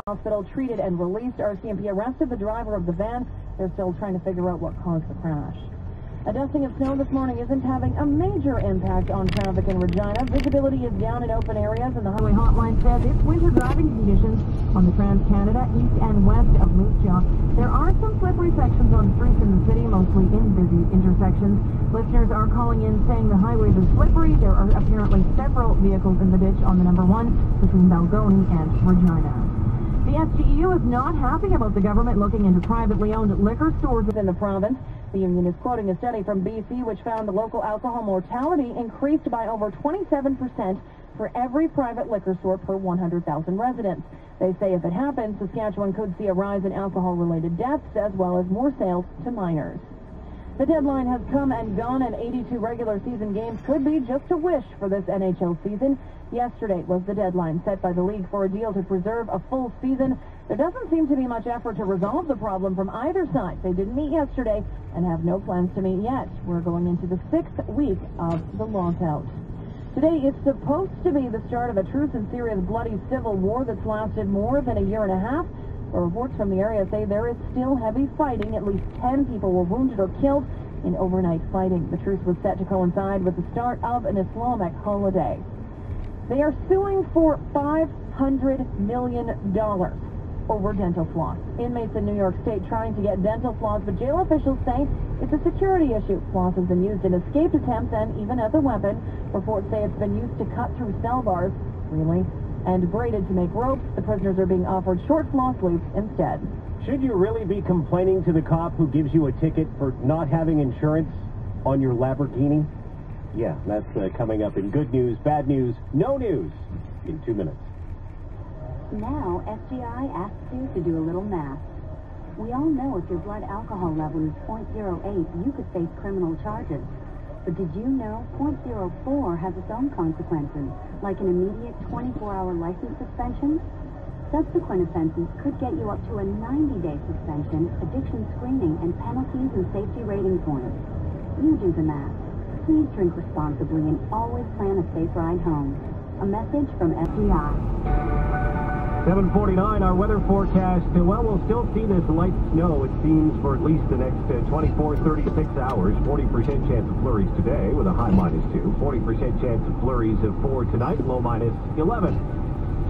hospital, treated and released. RCMP arrested the driver of the van. They're still trying to figure out what caused the crash. A dusting of snow this morning isn't having a major impact on traffic in Regina. Visibility is down in open areas, and the highway hotline says it's winter driving conditions on the Trans-Canada east and west of Moose Jaw. There are some slippery sections on streets in the city, mostly in busy intersections. Listeners are calling in saying the highways are slippery. There are apparently several vehicles in the ditch on the number 1 between Balgony and Regina. The SGEU is not happy about the government looking into privately owned liquor stores within the province. The union is quoting a study from BC which found the local alcohol mortality increased by over 27% for every private liquor store per 100,000 residents. They say if it happens, Saskatchewan could see a rise in alcohol-related deaths as well as more sales to minors. The deadline has come and gone, and 82 regular season games could be just a wish for this NHL season. Yesterday was the deadline set by the league for a deal to preserve a full season. There doesn't seem to be much effort to resolve the problem from either side. They didn't meet yesterday and have no plans to meet yet. We're going into the 6th week of the lockout. Today is supposed to be the start of a truce in Syria's bloody civil war that's lasted more than a year and a half. But reports from the area say there is still heavy fighting. At least 10 people were wounded or killed in overnight fighting. The truce was set to coincide with the start of an Islamic holiday. They are suing for $500 million over dental floss. Inmates in New York State trying to get dental floss, but jail officials say it's a security issue. Floss has been used in escape attempts and even as a weapon. Reports say it's been used to cut through cell bars, really, and braided to make ropes. The prisoners are being offered short floss loops instead. Should you really be complaining to the cop who gives you a ticket for not having insurance on your Lamborghini? Yeah, that's coming up in good news, bad news, no news in 2 minutes. Now, SGI asks you to do a little math. We all know if your blood alcohol level is 0.08, you could face criminal charges. But did you know 0.04 has its own consequences, like an immediate 24-hour license suspension? Subsequent offenses could get you up to a 90-day suspension, addiction screening, and penalties and safety rating points. You do the math. Please drink responsibly and always plan a safe ride home. A message from SGI. 7:49, our weather forecast. Well, we'll still see this light snow, it seems, for at least the next 24, 36 hours. 40% chance of flurries today with a high -2. 40% chance of flurries of 4 tonight, low -11.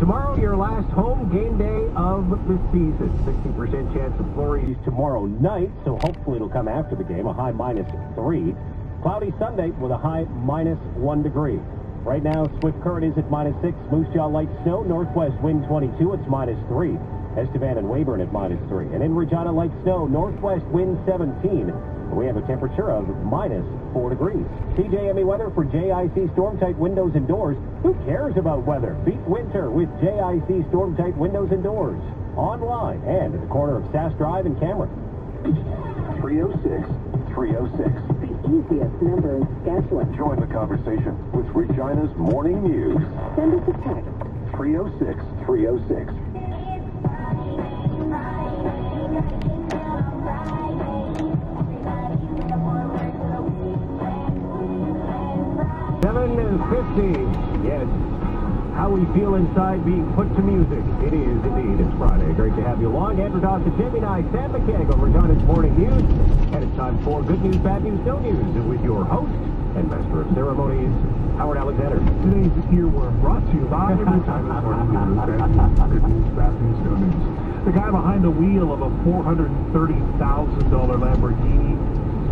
Tomorrow, your last home game day of the season. 60% chance of flurries tomorrow night, so hopefully it'll come after the game, a high -3. Cloudy Sunday with a high -1 degree. Right now, Swift Current is at -6. Moose Jaw light snow, northwest wind 22, it's -3. Estevan and Weyburn at -3. And in Regina, light snow, northwest wind 17. We have a temperature of -4 degrees. CJME weather for JIC Storm-Tight Windows and Doors. Who cares about weather? Beat winter with JIC Storm-Tight Windows and Doors. Online and at the corner of Sass Drive and Cameron. 306. 306. The easiest number in Saskatchewan. Join the conversation with Regina's Morning News. Send us a text. 306. 306. $7.50. Yes. How we feel inside being put to music. It is indeed. It's Friday. Great to have you along. Andrew Dawson, Jamie Nye, Sam McCann over Regina's Morning News. And it's time for Good News, Bad News, No News with your host and Master of Ceremonies, Howard Alexander. Today's earworm brought to you by Regina's Morning News. Good news, bad news, no news. The guy behind the wheel of a $430,000 Lamborghini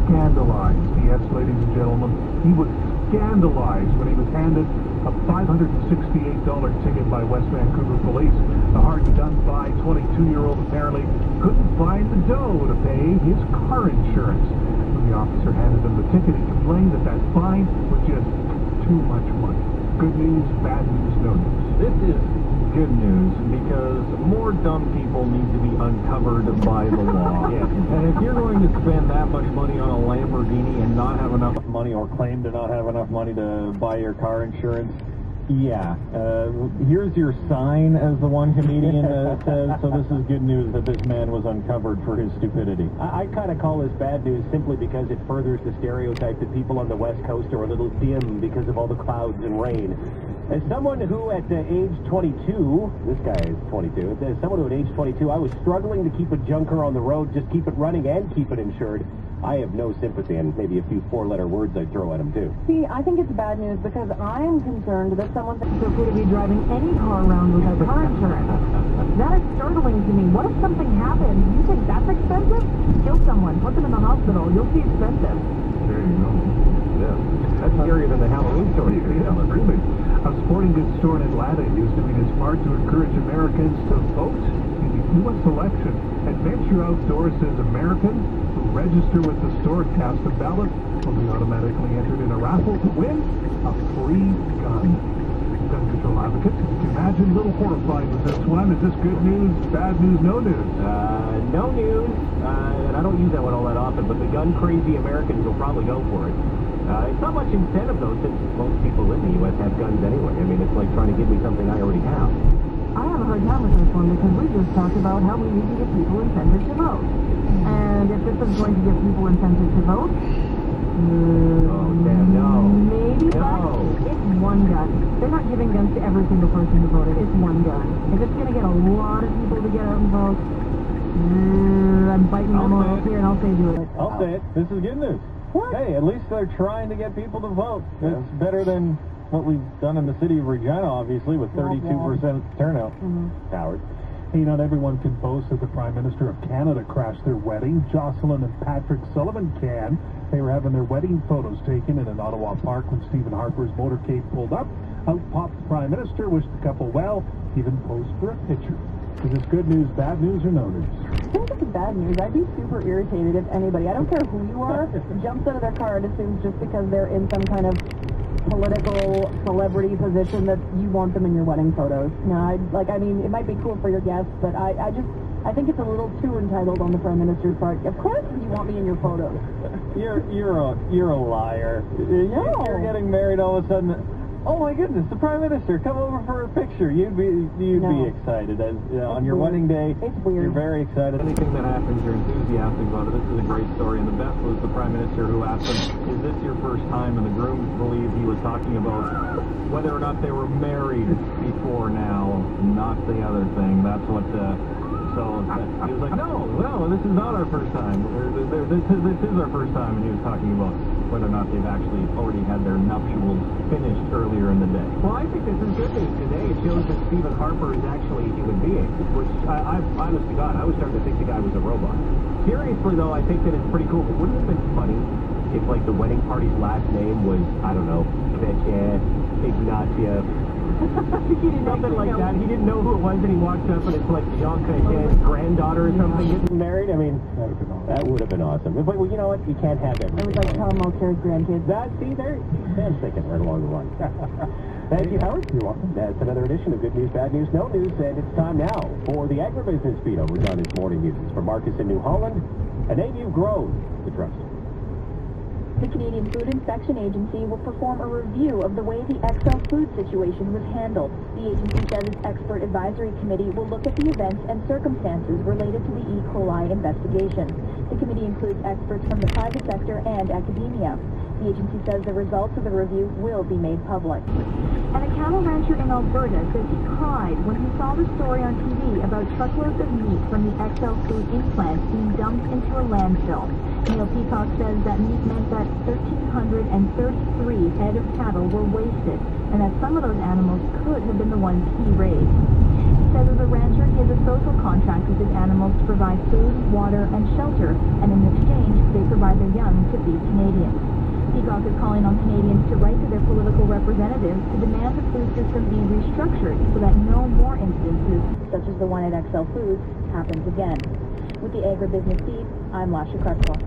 scandalized. Yes, ladies and gentlemen, he was scandalized when he was handed a $568 ticket by West Vancouver police. The hard-done-by 22-year-old apparently couldn't find the dough to pay his car insurance. When the officer handed him the ticket, he complained that fine was just too much money. Good news, bad news, no news. This is good news because more dumb people need to be uncovered by the law. Yes. And if you're going to spend that much money on a Lamborghini and not have enough money or claim to not have enough money to buy your car insurance, yeah. Here's your sign, as the one comedian says, so this is good news that this man was uncovered for his stupidity. I kind of call this bad news simply because it furthers the stereotype that people on the West Coast are a little dim because of all the clouds and rain. As someone who at age 22, this guy is 22, as someone who at age 22, I was struggling to keep a junker on the road, just keep it running and keep it insured. I have no sympathy, and maybe a few four-letter words I'd throw at him, too. See, I think it's bad news because I am concerned that someone thinks it's okay to be driving any car around without car insurance. That is startling to me. What if something happens? You think that's expensive? Kill someone, put them in the hospital. You'll see expensive. There you go. Yeah. That's scarier than the Halloween story. Yeah, really. A sporting goods store in Atlanta used to be smart to encourage Americans to vote in the U.S. election. Adventure Outdoors says Americans who register with the store cast a ballot will be automatically entered in a raffle to win a free gun. Gun control advocates, can you imagine? A little horrified with this one. Is this good news, bad news, no news? No news. And I don't use that one all that often, but the gun-crazy Americans will probably go for it. It's not much incentive, though, since most people in the U.S. have guns anyway. I mean, it's like trying to give me something I already have. I have a hard time with this one because we just talked about how we need to give people incentive to vote. And if this is going to give people incentive to vote, oh, damn, no. Maybe, No. but it's one gun. They're not giving guns to every single person who voted. It's one gun. If it's going to get a lot of people to get out and vote, I'm biting my morals here and I'll say do it. I'll say it. This is good news. What? Hey, at least they're trying to get people to vote. It's better than what we've done in the city of Regina, obviously, with 32% turnout. Howard. Hey, not everyone can boast that the Prime Minister of Canada crashed their wedding. Jocelyn and Patrick Sullivan can. They were having their wedding photos taken in an Ottawa park when Stephen Harper's motorcade pulled up. Out popped the Prime Minister, wished the couple well, even posed for a picture. Is this good news, bad news, or no news? I think it's bad news. I'd be super irritated if anybody, I don't care who you are, jumps out of their car and assumes just because they're in some kind of political celebrity position that you want them in your wedding photos. No, I mean, it might be cool for your guests, but I think it's a little too entitled on the Prime Minister's part. Of course you want me in your photos. You're a liar. No. You're getting married all of a sudden. Oh my goodness, the Prime Minister, come over for a picture. You'd be excited on your wedding day. It's weird. You're very excited. Anything that happens, you're enthusiastic about it. This is a great story, and the best was the Prime Minister who asked him, is this your first time? And the groom believed he was talking about whether or not they were married before now, not the other thing. That's what, so he was like, no, this is not our first time. This is our first time, and he was talking about whether or not they've actually already had their nuptials finished earlier in the day. Well, I think this is good news today. It shows that Stephen Harper is actually a human being, which I honest to God, I was starting to think the guy was a robot. Seriously, though, I think that it's pretty cool, but wouldn't it have been funny if, like, the wedding party's last name was, I don't know, Ignatia, something like that. He didn't know who it was, and he walked up, and it's like Jean Chrétien's granddaughter or something getting married. I mean, that would have been awesome. It's like, well, you know what? You can't have everything. It was like Tom Mulcair's grandkids. See, Sam's thinking right along the line. Thank you, Howard. You're welcome. That's another edition of Good News, Bad News, No News, and it's time now for the Agribusiness Beat over Regina's Morning News. For Marcus in New Holland, a name you've grown to trust. The Canadian Food Inspection Agency will perform a review of the way the XL Food situation was handled. The agency says its expert advisory committee will look at the events and circumstances related to the E. coli investigation. The committee includes experts from the private sector and academia. The agency says the results of the review will be made public. And a cattle rancher in Alberta says he cried when he saw the story on TV about truckloads of meat from the XL Food implant being dumped into a landfill. Neil Peacock says that meat meant that 1,333 head of cattle were wasted, and that some of those animals could have been the ones he raised. He says as a rancher, he has a social contract with his animals to provide food, water, and shelter, and in exchange, they provide their young to feed Canadians. Peacock is calling on Canadians to write to their political representatives to demand the food system be restructured so that no more instances, Such as the one at XL Foods, happens again. With the Agribusiness Beat, I'm Lasha Crutchwell.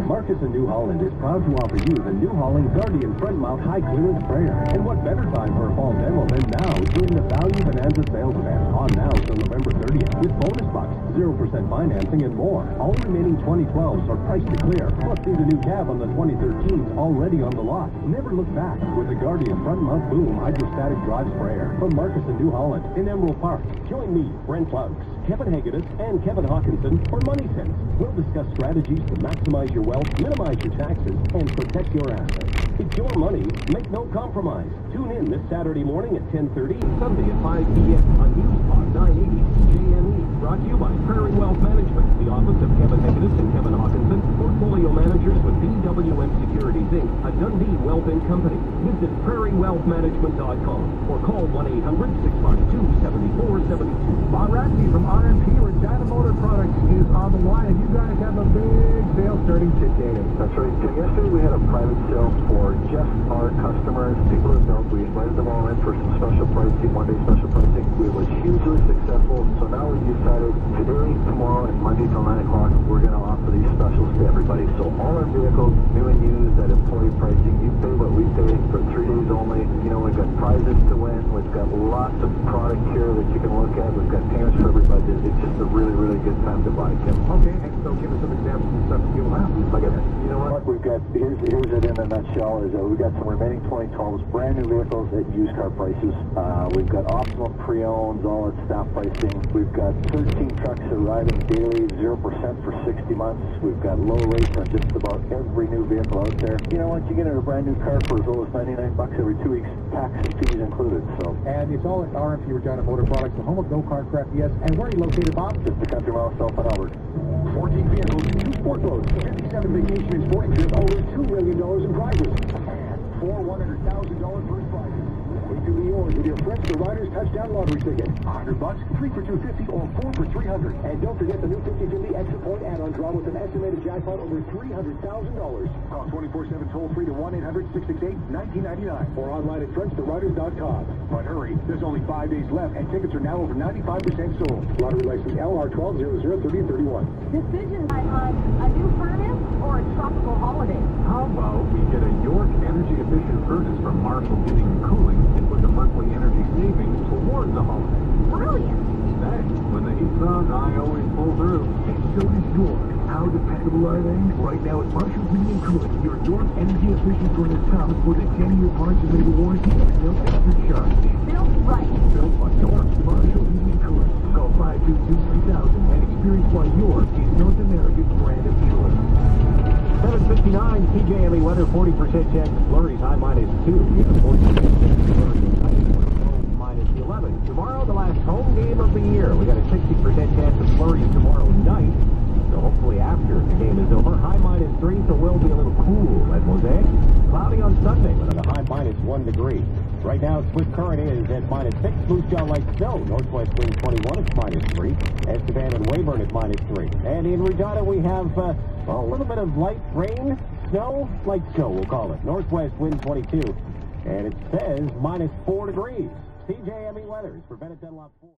Marcus in New Holland is proud to offer you the New Holland Guardian Front Mount High Clearance Sprayer. And what better time for a fall demo than now during the Value Bonanza sales event on now till November 30th with bonus bucks, 0% financing, and more. All remaining 2012s are priced to clear. Plus, see the new cab on the 2013s already on the lot. Never look back with the Guardian Front Mount Boom Hydrostatic Drive Sprayer from Marcus in New Holland in Emerald Park. Join me, Brent Plunks, Kevin Hagedis and Kevin Hawkinson for Money Sense. We'll discuss strategies to maximize your wealth, minimize your taxes, and protect your assets. It's your money. Make no compromise. Tune in this Saturday morning at 10:30. Sunday at 5 p.m. on News Talk 980 CJME. Brought to you by Prairie Wealth Management, the office of Kevin Hagedis and Kevin Hawkinson, portfolio managers with BWM Securities Inc., a Dundee Wealth & Company. Visit prairiewealthmanagement.com or call 1-800-652-7472. Bob Ratsey from RMP Regina Motor Products is on the line, and you guys have a big sale starting today. That's right. So yesterday we had a private sale for just our customers, people that know. We invited them all in for some special pricing, one-day special pricing. It was hugely successful. So now we decided today, tomorrow, and Monday till 9 o'clock, we're going to offer these specials to everybody. So all our vehicles, new and used, at employee pricing, you pay what we pay for 3 days only. You know, we've got prizes to win. We've got lots of product here that you can look at. We've got payments for every budget. It's just a really, really good time to buy, Kim. Okay, and so give us some examples of stuff you'll have. You know what? We've got, here's it in a nutshell, is we've got some remaining 2012s, brand new vehicles at used car prices. We've got optional pre-owns, all at staff pricing. We've got 13 trucks arriving daily, 0% for 60 months. We've got low rates on just about every new vehicle out there. You know, once you get in a brand new car for as low as $99 every 2 weeks, tax and fees included. So, and it's all at RMP Regina Motor Products, the home of no car crap, yes. And where are you located, Bob? Just a country mile south of Albert. 14 vehicles, 2 sport boats, 57 vacation and sporting trips, over $2 million in prizes. And 4 $100,000 first prizes. Wait to be yours with your Friends the Riders touchdown lottery ticket. $100, 3 for $250, or 4 for $300. And don't forget the new 50/50 extra point add-on draw with an estimated jackpot over $300,000. Call 24/7 toll free to 1-800-668-1999 or online at FriendsTheRiders.com. But hurry, there's only 5 days left, and tickets are now over 95% sold. Lottery license LR 12003031. Decision time on a new furnace or a tropical holiday. How about we get a York energy-efficient furnace from Marshall Heating and Cooling and put the monthly energy savings towards the holiday? Brilliant. Hey, when the heat's on, I always pull through. And so does York. How dependable are they? Right now at Marshall Heating and Cooling, your York energy efficient furnace comes with a 10-year parts and labor warranty and no extra charge. Built right. Built by York. Marshall Heating and Cooling. Call 522-3000 and experience why York is North America's brand of choice. 7:59 CJME weather, 40% chance of flurries, high -2. 40% chance of flurries, -11. Tomorrow, the last home game of the year. We got a 60% chance of flurries tomorrow night. So hopefully after the game is over, high -3, so we'll be a little cool at Mosaic. Cloudy on Sunday with a high -1 degree. Right now, Swift Current is at -6. Moose Jaw light snow. Northwest wind 21, it's -3. Estevan and Weyburn at -3. And in Regina, we have a little bit of light rain, light snow, we'll call it. Northwest wind 22. And it says -4 degrees. CJME weather is prevented Dunlop 4.